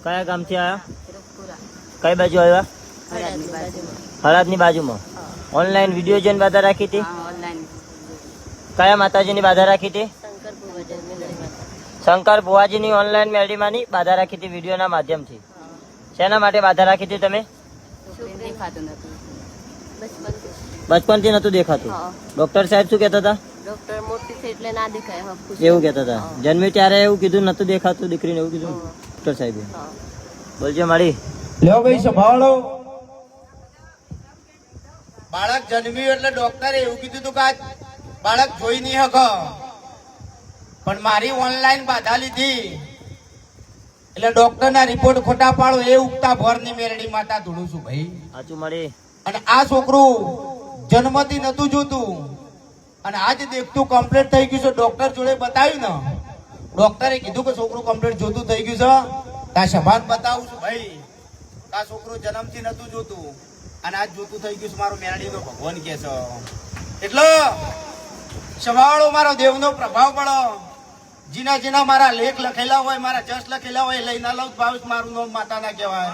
કયા ગામથી આવ્યા? કઈ બાજુ આવ્યા? હળાદની બાજુમાં. ઓનલાઈન વિડીયો જોઈને બાધા રાખી હતી? કયા માતાજીની બાધા રાખી હતી? શંકર ભુવાજીની ઓનલાઈન મેળીમાંની બાધા રાખી હતી વિડીયોના માધ્યમથી. શેના માટે બાધા રાખી હતી તમે? બચપનથી નતું દેખાતું. ડોક્ટર સાહેબ શું કહેતા હતા? ડોક્ટર મોટી છે એટલે ના દેખાય. એવું કહેતા હતા. જન્મી ત્યારે એવું કીધું નતું દેખાતું દીકરીને, એવું કીધું ડોક્ટર સાહેબે. બોલજો મારી. લ્યો ભાઈ સંભાળો. બાળક જન્મ્યું એટલે ડોક્ટરે એવું કીધું હતું કે આ બાળક જોઈ નહીં હક, પણ મારી ઓનલાઈન બાધા લીધી એટલે ડોક્ટર ના રિપોર્ટ ખોટા પાડો એ ઉગતા ભર ની મેરડી માતા ધૂળું છું ભાઈ. સાચું મારી. અને આ છોકરું જન્મથી નતું જોતું અને આજ દેખતું કમ્પ્લીટ થઈ ગયું છે. ડોક્ટર જોડે બતાવ્યું ને, ડોક્ટરે કીધું કે છોકરું કમ્પ્લીટ જોતું થઈ ગયું છે. આ સભાન બતાવું છું ભાઈ, આ છોકરું જન્મથી નતું જોતું અને આજ જોતું થઈ ગયું છે. મારો મેરડી નો ભગવાન કે છે એટલે સંભાળો, મારો દેવનો પ્રભાવ પડો. જીના જીના મારા લેખ લખેલા હોય, મારા જસ લખેલા હોય લઈને લઉં ભાવ મારું નામ માતા ના કહેવાય.